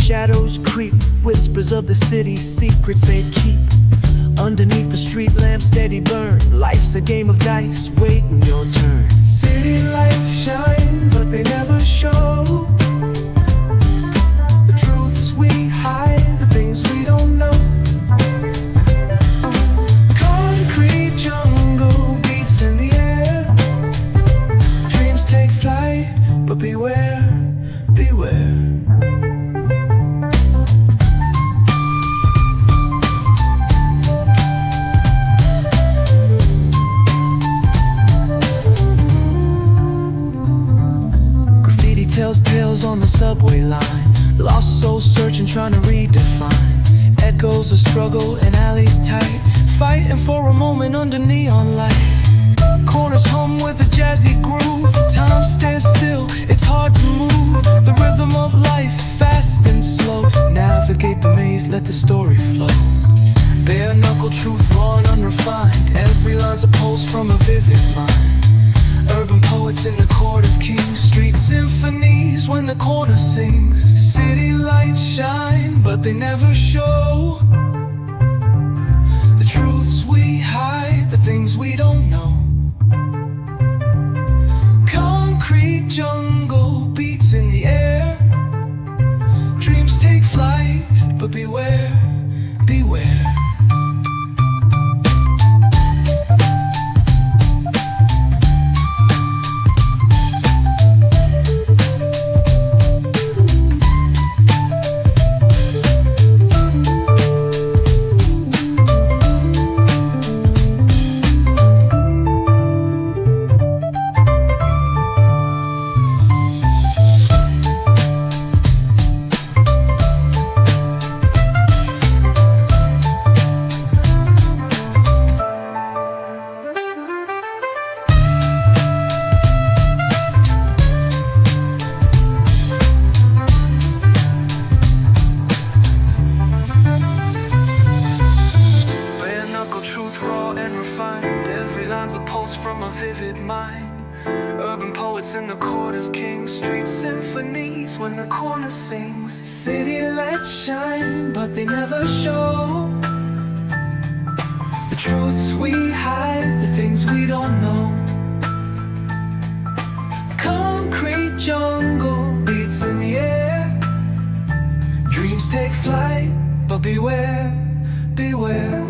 shadows creep, whispers of the city's secrets they keep. Underneath the street lamp steady burn, life's a game of dice, waiting your turn. City lights shine, but they never show the truths we hide, the things we don't know. Concrete jungle beats in the air, dreams take flight, but beware, beware. Tells tales on the subway line, lost souls searching, trying to redefine. Echoes of struggle in alleys tight, fighting for a moment under neon light. Corners hum with a jazzy groove, time stands still, it's hard to move. The rhythm of life, fast and slow. Navigate the maze, let the story flow. Bare knuckle truth, raw and unrefined. Every line's a pulse from a vivid mind. Urban poets in the court of kings, street symphonies when the corner sings. City lights shine, but they never show the truths we hide, the things we don't know. Concrete jungle beats in the air, dreams take flight, but beware, beware. From a vivid mind, urban poets in the court of kings, street symphonies when the corner sings. City lights shine, but they never show the truths we hide, the things we don't know. Concrete jungle beats in the air, dreams take flight, but beware, beware.